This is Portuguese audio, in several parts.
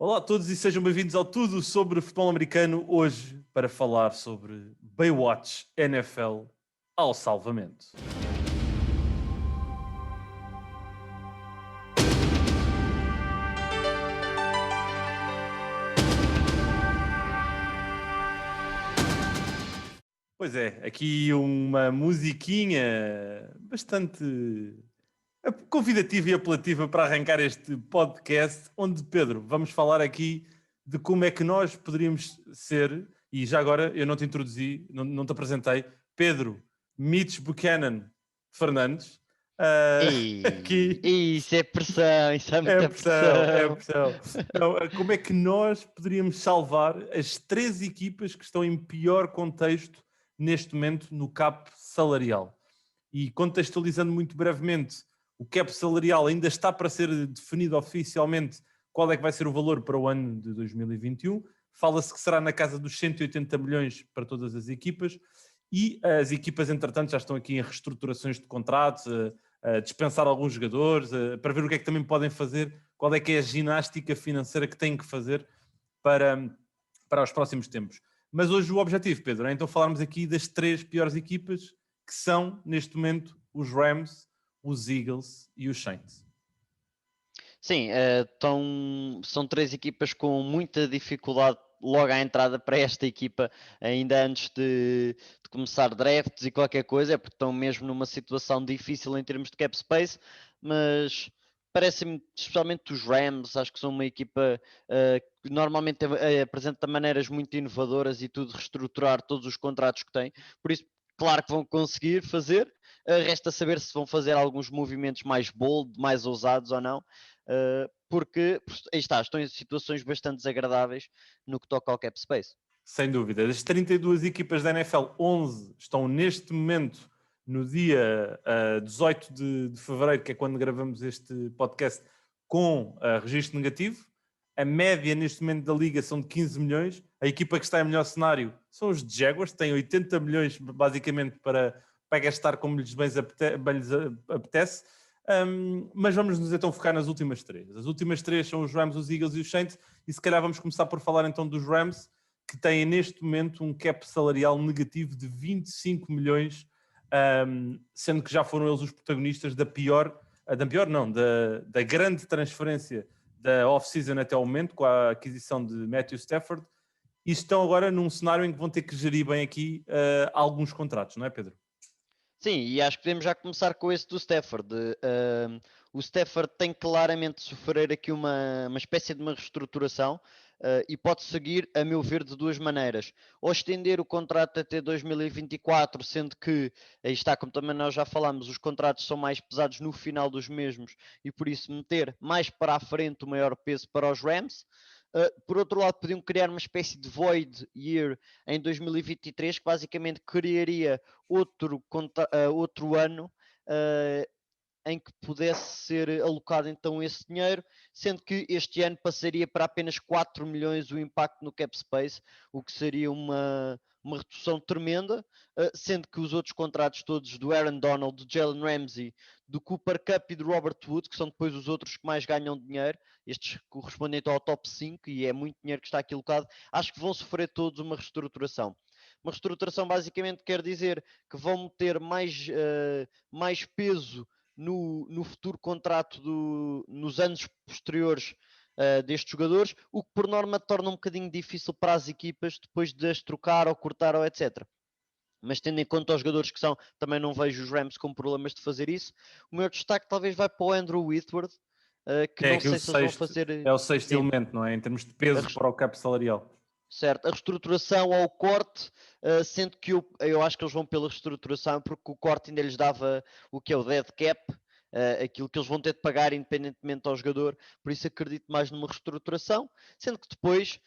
Olá a todos e sejam bem-vindos ao Tudo sobre Futebol Americano, hoje para falar sobre Baywatch NFL ao salvamento. Pois é, aqui uma musiquinha bastante convidativa e apelativa para arrancar este podcast, onde, Pedro, vamos falar aqui de como é que nós poderíamos ser, e já agora eu não te introduzi, não te apresentei, Pedro Mitch Buchanan Fernandes, aqui Isso é pressão, isso é é muita pressão, é pressão. pressão. Não, como é que nós poderíamos salvar as três equipas que estão em pior contexto neste momento no cap salarial? E contextualizando muito brevemente, o cap salarial ainda está para ser definido oficialmente qual é que vai ser o valor para o ano de 2021. Fala-se que será na casa dos 180 milhões para todas as equipas e as equipas, entretanto, já estão aqui em reestruturações de contratos, a dispensar alguns jogadores, para ver o que é que também podem fazer, qual é que é a ginástica financeira que têm que fazer para os próximos tempos. Mas hoje o objetivo, Pedro, é então falarmos aqui das três piores equipas que são, neste momento, os Rams, os Eagles e os Saints. Sim, são três equipas com muita dificuldade logo à entrada para esta equipa, ainda antes de começar drafts e qualquer coisa, porque estão mesmo numa situação difícil em termos de cap space, mas parece-me, especialmente os Rams, acho que são uma equipa que normalmente apresenta maneiras muito inovadoras e tudo reestruturar todos os contratos que têm, por isso claro que vão conseguir fazer, resta saber se vão fazer alguns movimentos mais bold, mais ousados ou não, porque aí está, estão em situações bastante desagradáveis no que toca ao cap space. Sem dúvida. Das 32 equipas da NFL, 11 estão neste momento, no dia 18 de fevereiro, que é quando gravamos este podcast, com registro negativo. A média neste momento da liga são de 15 milhões. A equipa que está em melhor cenário são os Jaguars, têm 80 milhões basicamente para gastar como lhes bem lhes apetece. Mas vamos nos então focar nas últimas três. As últimas três são os Rams, os Eagles e os Saints, e se calhar vamos começar por falar então dos Rams, que têm neste momento um cap salarial negativo de 25 milhões, sendo que já foram eles os protagonistas da grande transferência da off-season até ao momento, com a aquisição de Matthew Stafford, e estão agora num cenário em que vão ter que gerir bem aqui alguns contratos, não é, Pedro? Sim, e acho que podemos já começar com esse do Stafford. O Stafford tem claramente de sofrer aqui uma espécie de uma reestruturação e pode seguir, a meu ver, de duas maneiras. Ou estender o contrato até 2024, sendo que, aí está, como também nós já falámos, os contratos são mais pesados no final dos mesmos e por isso meter mais para a frente o maior peso para os Rams. Por outro lado, podiam criar uma espécie de void year em 2023, que basicamente criaria outro ano em que pudesse ser alocado então esse dinheiro, sendo que este ano passaria para apenas 4 milhões o impacto no cap space, o que seria uma redução tremenda, sendo que os outros contratos todos do Aaron Donald, do Jalen Ramsey, do Cooper Kupp e do Robert Woods, que são depois os outros que mais ganham dinheiro, estes correspondem ao top 5 e é muito dinheiro que está aqui alocado, acho que vão sofrer todos uma reestruturação. Uma reestruturação basicamente quer dizer que vão ter mais peso no futuro contrato nos anos posteriores destes jogadores, o que por norma torna um bocadinho difícil para as equipas depois de as trocar ou cortar ou etc. Mas tendo em conta os jogadores que são, também não vejo os Rams com problemas de fazer isso. O meu destaque talvez vai para o Andrew Whitworth, que É não aqui o sei se eles vão sexto, fazer. é o sexto Sim, elemento, não é? Em termos de peso para o cap salarial. certo, a reestruturação ou o corte, sendo que eu acho que eles vão pela reestruturação porque o corte ainda lhes dava o que é o dead cap, aquilo que eles vão ter de pagar independentemente ao jogador, por isso acredito mais numa reestruturação, sendo que depois,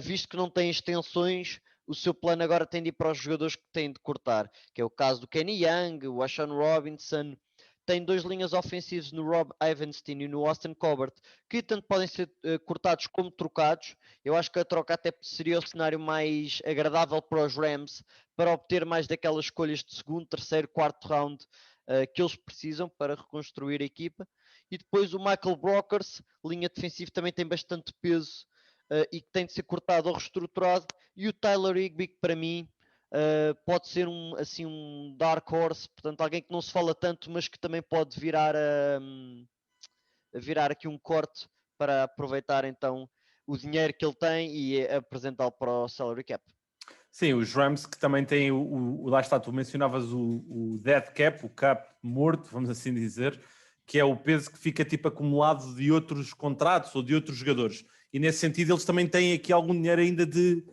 visto que não tem extensões, o seu plano agora tem de ir para os jogadores que têm de cortar, que é o caso do Kenny Young, o Ashawn Robinson, tem duas linhas ofensivas no Rob Ivenstein e no Austin Colbert, que tanto podem ser cortados como trocados. Eu acho que a troca até seria o cenário mais agradável para os Rams, para obter mais daquelas escolhas de segundo, terceiro, quarto round que eles precisam para reconstruir a equipa. E depois o Michael Brockers, linha defensiva, também tem bastante peso e que tem de ser cortado ou reestruturado, e o Tyler Higbee, que para mim pode ser um dark horse, portanto alguém que não se fala tanto, mas que também pode virar aqui um corte para aproveitar então o dinheiro que ele tem e apresentá-lo para o salary cap. Sim, os Rams que também têm lá está, tu mencionavas o dead cap, o cap morto, vamos assim dizer, que é o peso que fica tipo acumulado de outros contratos ou de outros jogadores. E nesse sentido eles também têm aqui algum dinheiro ainda de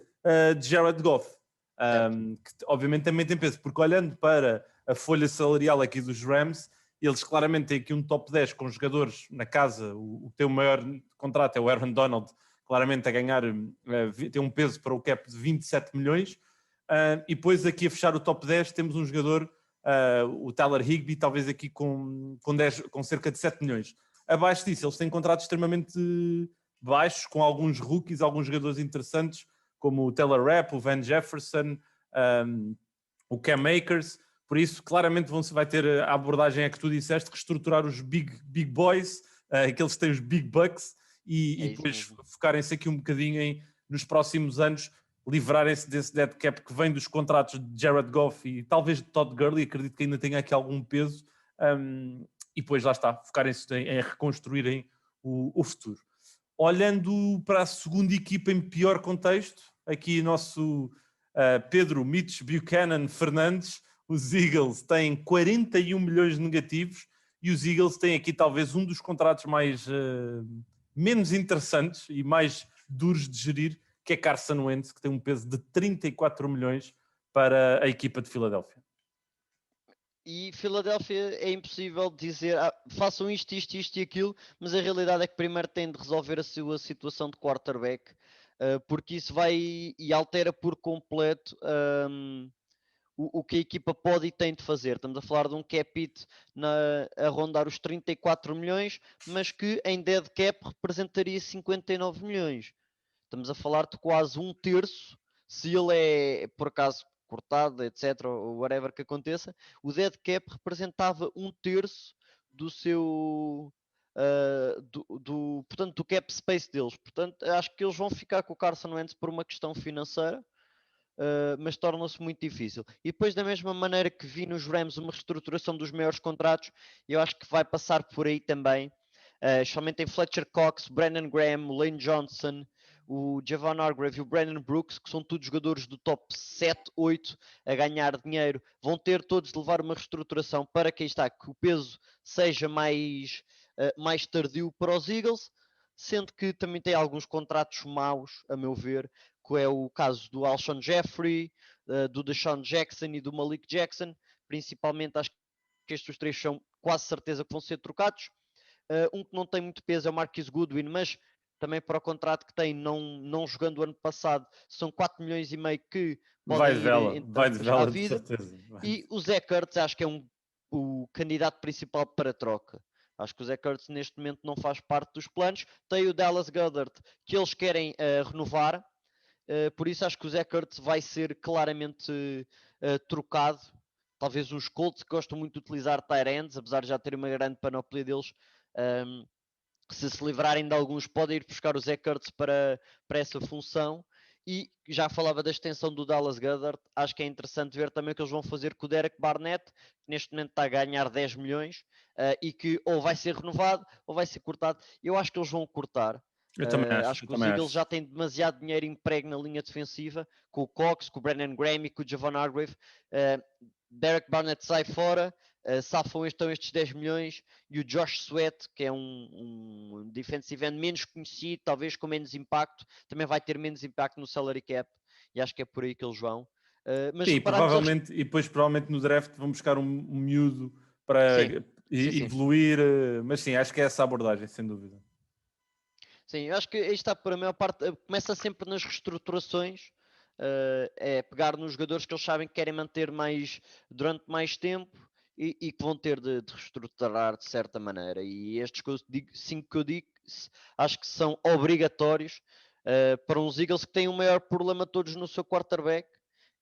Jared Goff, que obviamente também tem peso, porque olhando para a folha salarial aqui dos Rams, eles claramente têm aqui um top 10 com jogadores na casa, o teu maior contrato é o Aaron Donald, claramente a ganhar, tem um peso para o cap de 27 milhões, e depois aqui a fechar o top 10 temos um jogador, o Tyler Higbee, talvez aqui com cerca de 7 milhões. Abaixo disso, eles têm contratos extremamente baixos, com alguns rookies, alguns jogadores interessantes, como o Taylor Rapp, o Van Jefferson, o Cam Akers. Por isso, claramente vai ter a abordagem a que tu disseste, reestruturar os big boys, aqueles que têm os big bucks, e depois focarem-se aqui um bocadinho nos próximos anos, livrarem-se desse dead cap que vem dos contratos de Jared Goff e talvez de Todd Gurley, acredito que ainda tenha aqui algum peso, e depois lá está, focarem-se em reconstruírem o futuro. Olhando para a segunda equipa em pior contexto, aqui nosso Pedro Mitch Buchanan Fernandes, os Eagles têm 41 milhões de negativos e os Eagles têm aqui talvez um dos contratos mais menos interessantes e mais duros de gerir, que é Carson Wentz, que tem um peso de 34 milhões para a equipa de Filadélfia. E Filadélfia é impossível dizer façam isto e aquilo, mas a realidade é que primeiro tem de resolver a sua situação de quarterback, porque isso vai e altera por completo o que a equipa pode e tem de fazer. Estamos a falar de um cap hit a rondar os 34 milhões, mas que em dead cap representaria 59 milhões. Estamos a falar de quase um terço, se ele é por acaso cortado, etc, ou whatever que aconteça, o dead cap representava um terço do seu portanto, do cap space deles. Portanto, acho que eles vão ficar com o Carson Wentz por uma questão financeira, mas torna-se muito difícil. E depois, da mesma maneira que vi nos Rams uma reestruturação dos maiores contratos, eu acho que vai passar por aí também. Somente em Fletcher Cox, Brandon Graham, Lane Johnson, o Javon Hargrave e o Brandon Brooks, que são todos jogadores do top 7, 8 a ganhar dinheiro, vão ter todos de levar uma reestruturação para que o peso seja mais tardio para os Eagles, sendo que também tem alguns contratos maus, a meu ver, que é o caso do Alshon Jeffrey, do Deshaun Jackson e do Malik Jackson. Principalmente acho que estes três são quase certeza que vão ser trocados. Um que não tem muito peso é o Marquise Goodwin, mas também para o contrato que tem, não jogando o ano passado, são 4 milhões e meio que podem ir então à vida. E o Zach Ertz acho que é o candidato principal para troca. Acho que o Zach Ertz neste momento não faz parte dos planos. Tem o Dallas Goedert que eles querem renovar, por isso acho que o Zach Ertz vai ser claramente trocado. Talvez os Colts que gostam muito de utilizar tight ends, apesar de já terem uma grande panoplia deles, se livrarem de alguns, podem ir buscar o Zach Ertz para essa função. E já falava da extensão do Dallas Goedert, acho que é interessante ver também o que eles vão fazer com o Derek Barnett, que neste momento está a ganhar 10 milhões, e que ou vai ser renovado ou vai ser cortado. Eu acho que eles vão cortar. Eu também acho que os Eagles já têm demasiado dinheiro emprego na linha defensiva, com o Cox, com o Brandon Graham e com o Javon Hargrave. Derek Barnett sai fora, safam estes 10 milhões, e o Josh Sweat, que é um defensive end menos conhecido, talvez com menos impacto, também vai ter menos impacto no salary cap, e acho que é por aí que eles vão. Mas sim, provavelmente, e depois provavelmente no draft vão buscar um miúdo para evoluir, mas sim, acho que é essa a abordagem, sem dúvida. Sim, eu acho que aí está por a maior parte, começa sempre nas reestruturações, é pegar nos jogadores que eles sabem que querem manter durante mais tempo e que vão ter de reestruturar de certa maneira. E estes 5 que eu digo, acho que são obrigatórios para uns Eagles que têm o maior problema todos no seu quarterback,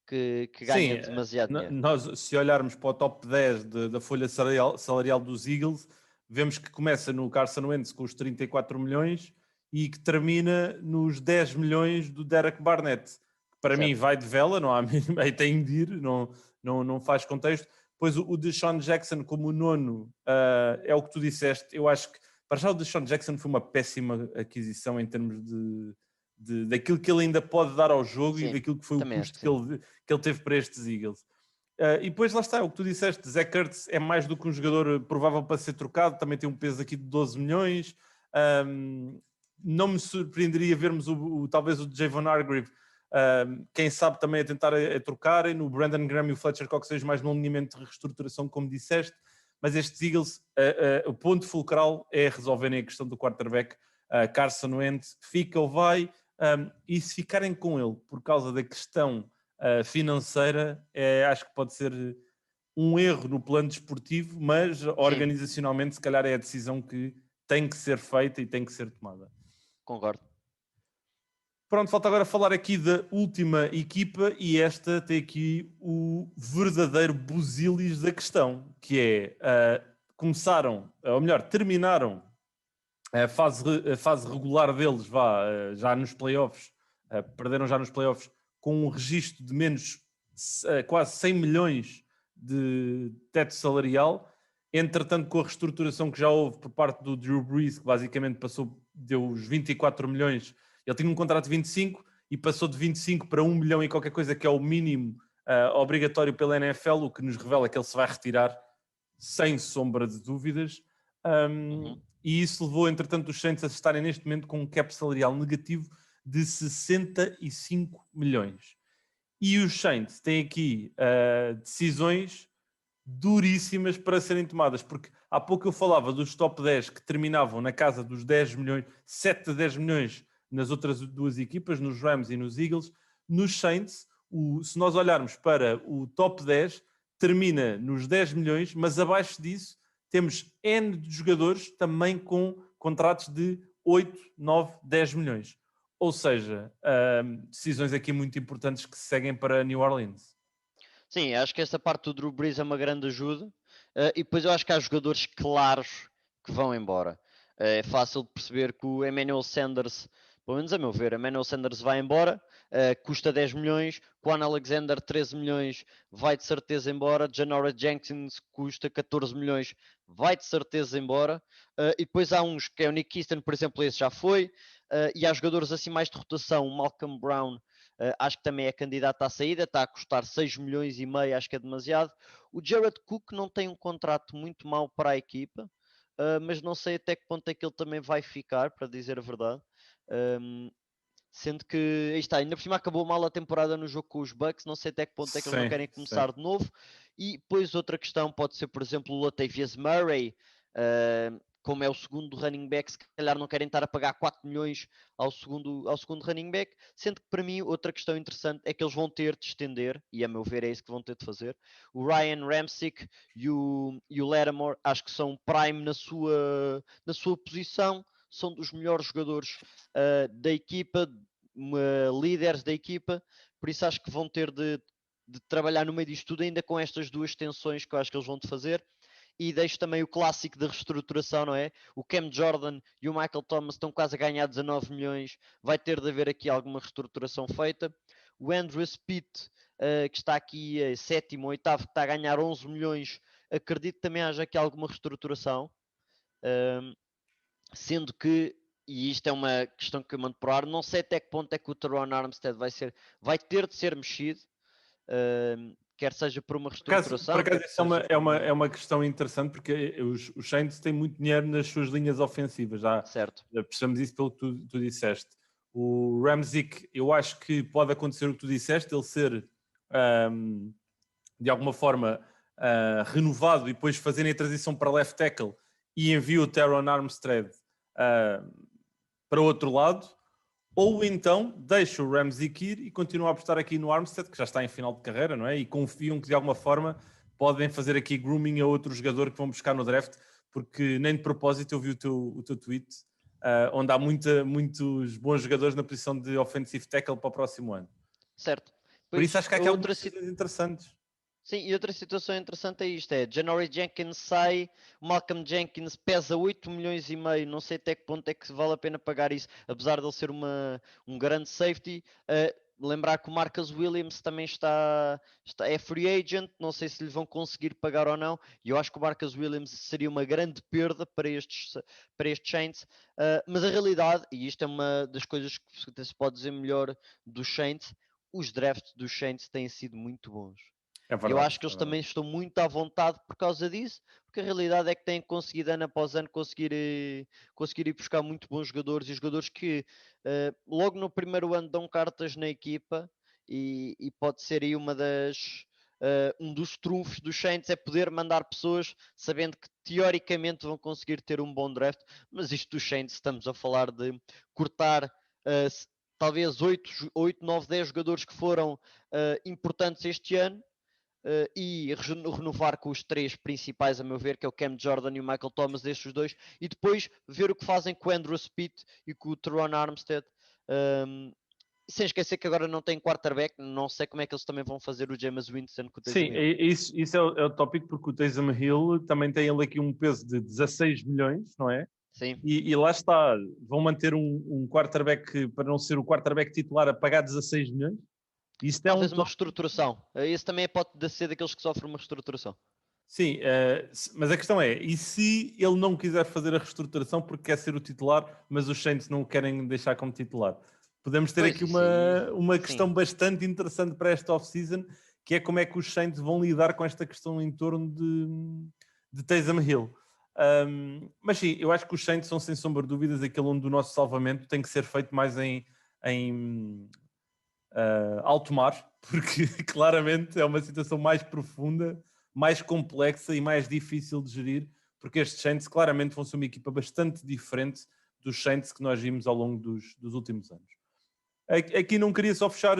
que ganha demasiado dinheiro. Nós, se olharmos para o top 10 da folha salarial dos Eagles, vemos que começa no Carson Wentz com os 34 milhões e que termina nos 10 milhões do Derek Barnett, que para mim vai de vela, não há mínimo, aí tem de ir, não faz contexto. Depois o Deshaun Jackson como o nono, é o que tu disseste. Eu acho que para já o Deshaun Jackson foi uma péssima aquisição em termos daquilo que ele ainda pode dar ao jogo e daquilo que foi o custo que ele teve para estes Eagles. E depois lá está, o que tu disseste, Zach Ertz é mais do que um jogador provável para ser trocado, também tem um peso aqui de 12 milhões. Não me surpreenderia vermos talvez o Javon Hargrave, quem sabe também a tentar a trocarem, no Brandon Graham e o Fletcher Cox seja mais num alinhamento de reestruturação, como disseste, mas estes Eagles, o ponto fulcral é resolverem a questão do quarterback. Carson Wentz fica ou vai, e se ficarem com ele por causa da questão financeira, acho que pode ser um erro no plano desportivo, mas organizacionalmente se calhar é a decisão que tem que ser feita e tem que ser tomada. Concordo. Pronto, falta agora falar aqui da última equipa, e esta tem aqui o verdadeiro busilis da questão, que é, terminaram a fase regular deles, já nos playoffs, perderam já nos playoffs com um registro de menos quase 100 milhões de teto salarial. Entretanto, com a reestruturação que já houve por parte do Drew Brees, que basicamente deu os 24 milhões, ele tinha um contrato de 25 e passou de 25 para 1 milhão e qualquer coisa, que é o mínimo obrigatório pela NFL, o que nos revela que ele se vai retirar sem sombra de dúvidas. E isso levou, entretanto, os Saints a estarem neste momento com um cap salarial negativo de 65 milhões. E os Saints têm aqui decisões duríssimas para serem tomadas, porque há pouco eu falava dos top 10 que terminavam na casa dos 10 milhões, 7 a 10 milhões nas outras duas equipas, nos Rams e nos Eagles. Nos Saints, se nós olharmos para o top 10, termina nos 10 milhões, mas abaixo disso temos N de jogadores também com contratos de 8, 9, 10 milhões. Ou seja, decisões aqui muito importantes que se seguem para New Orleans. Sim, acho que essa parte do Drew Brees é uma grande ajuda. E depois eu acho que há jogadores claros que vão embora. É fácil de perceber que o Emmanuel Sanders, pelo menos a meu ver, Emmanuel Sanders vai embora, custa 10 milhões, Quan Alexander 13 milhões, vai de certeza embora, Janoris Jenkins custa 14 milhões, vai de certeza embora, e depois há uns que é o Nick Easton, por exemplo, esse já foi, e há jogadores assim mais de rotação, o Malcolm Brown, acho que também é candidato à saída, está a custar 6 milhões e meio, acho que é demasiado. O Jared Cook não tem um contrato muito mau para a equipa, mas não sei até que ponto é que ele também vai ficar, para dizer a verdade. Sendo que, aí está, ainda por cima acabou mal a temporada no jogo com os Bucks, não sei até que ponto é que eles não querem começar de novo. E depois outra questão pode ser, por exemplo, o Latavius Murray, como é o segundo running back, se calhar não querem estar a pagar 4 milhões ao segundo running back, sendo que para mim outra questão interessante é que eles vão ter de estender, e a meu ver é isso que vão ter de fazer, o Ryan Ramczyk e o Lattimore, acho que são prime na sua posição, são dos melhores jogadores da equipa, líderes da equipa, por isso acho que vão ter de trabalhar no meio disto tudo, ainda com estas duas tensões que eu acho que eles vão de fazer. E deixo também o clássico de reestruturação, não é? O Cam Jordan e o Michael Thomas estão quase a ganhar 19 milhões, vai ter de haver aqui alguma reestruturação feita. O Andrew Speed, que está aqui sétimo, oitavo, que está a ganhar 11 milhões, acredito que também haja aqui alguma reestruturação, sendo que, e isto é uma questão que eu mando para o ar, não sei até que ponto é que o Teron Armstead vai ter de ser mexido, quer seja por uma reestruturação. Por acaso isso é uma questão interessante, porque os Saints têm muito dinheiro nas suas linhas ofensivas, já percebemos isso pelo que tu disseste. O Ramczyk, eu acho que pode acontecer o que tu disseste, ele ser de alguma forma renovado e depois fazerem a transição para left tackle e envia o Teron Armstead para o outro lado, ou então deixa o Ramczyk ir e continua a apostar aqui no Armstead, que já está em final de carreira, não é? E confiam que de alguma forma podem fazer aqui grooming a outro jogador que vão buscar no draft, porque nem de propósito eu vi o teu tweet, onde há muitos bons jogadores na posição de offensive tackle para o próximo ano. Certo. Por isso acho que há aqui algumas decisões interessantes. Sim, e outra situação interessante é isto, é Janory Jenkins sai, o Malcolm Jenkins pesa 8 milhões e meio, não sei até que ponto é que vale a pena pagar isso, apesar de ele ser um grande safety. Lembrar que o Marcus Williams também é free agent, não sei se lhe vão conseguir pagar ou não, e eu acho que o Marcus Williams seria uma grande perda para estes Saints. Mas a realidade, e isto é uma das coisas que se pode dizer melhor dos Saints, os drafts dos Saints têm sido muito bons. É E eu verdade, acho que é eles verdade. também estão muito à vontade por causa disso, porque a realidade é que têm conseguido ano após ano conseguir ir buscar muito bons jogadores e jogadores que logo no primeiro ano dão cartas na equipa e pode ser aí um dos trunfos dos Saints é poder mandar pessoas sabendo que teoricamente vão conseguir ter um bom draft, mas isto dos Saints estamos a falar de cortar talvez 8, 9, 10 jogadores que foram importantes este ano e renovar com os três principais, a meu ver, que é o Cam Jordan e o Michael Thomas, destes dois, e depois ver o que fazem com o Andrew Speed e com o Teron Armstead. Sem esquecer que agora não tem quarterback, não sei como é que eles também vão fazer o Jameis Winston com o Sim, Taysom Hill. isso é o tópico, porque o Taysom Hill também tem ele aqui um peso de 16 milhões, não é? Sim, E lá está, vão manter um quarterback para não ser o quarterback titular a pagar 16 milhões. Isto é um talvez uma tópico. reestruturação. Esse também pode ser daqueles que sofrem uma reestruturação. Sim, mas a questão é, e se ele não quiser fazer a reestruturação porque quer ser o titular, mas os Saints não o querem deixar como titular? Podemos ter Pois, aqui isso aí, uma sim. questão bastante interessante para esta off-season, que é como é que os Saints vão lidar com esta questão em torno de Taysom Hill. Mas sim, eu acho que os Saints são sem sombra de dúvidas aquele onde o nosso salvamento tem que ser feito mais em alto mar, porque claramente é uma situação mais profunda, mais complexa e mais difícil de gerir, porque estes Saints claramente vão ser uma equipa bastante diferente dos Saints que nós vimos ao longo dos últimos anos. Aqui não queria só fechar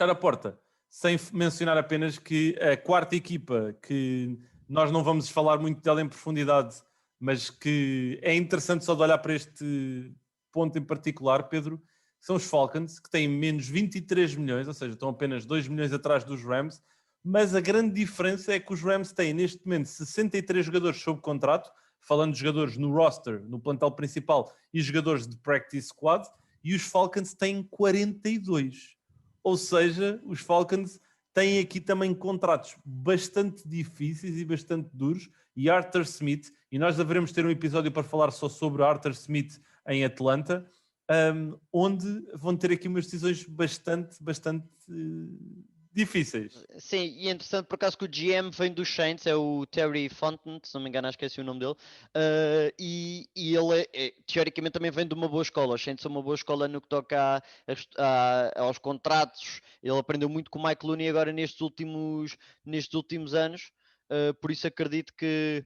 a porta, sem mencionar apenas que a quarta equipa, que nós não vamos falar muito dela em profundidade, mas que é interessante só de olhar para este ponto em particular, Pedro, são os Falcons, que têm menos 23 milhões, ou seja, estão apenas 2 milhões atrás dos Rams, mas a grande diferença é que os Rams têm neste momento 63 jogadores sob contrato, falando de jogadores no roster, no plantel principal, e jogadores de practice squad, e os Falcons têm 42. Ou seja, os Falcons têm aqui também contratos bastante difíceis e bastante duros, e Arthur Smith, e nós deveremos ter um episódio para falar só sobre Arthur Smith em Atlanta, onde vão ter aqui umas decisões bastante difíceis. Sim, e é interessante por acaso que o GM vem dos Saints, é o Terry Fonten, se não me engano, esqueci o nome dele. E ele teoricamente também vem de uma boa escola. Os Saints são uma boa escola no que toca aos contratos. Ele aprendeu muito com o Mike Looney agora nestes últimos anos. Por isso acredito que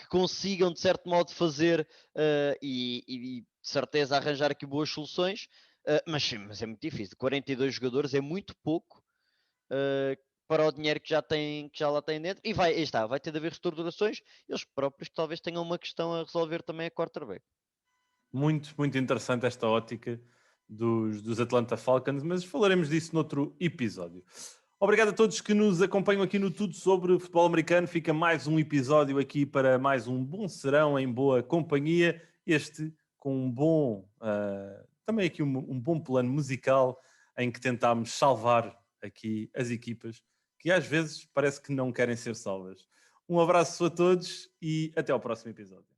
consigam de certo modo fazer e de certeza arranjar aqui boas soluções. Mas sim, mas é muito difícil. 42 jogadores é muito pouco para o dinheiro que já lá tem dentro. E vai ter de haver reestruturações. Eles próprios talvez tenham uma questão a resolver também a quarterback. Muito interessante esta ótica dos Atlanta Falcons, mas falaremos disso noutro episódio. Obrigado a todos que nos acompanham aqui no Tudo Sobre Futebol Americano. Fica mais um episódio aqui para mais um bom serão em boa companhia. Este com também aqui um bom plano musical em que tentámos salvar aqui as equipas que às vezes parece que não querem ser salvas. Um abraço a todos e até ao próximo episódio.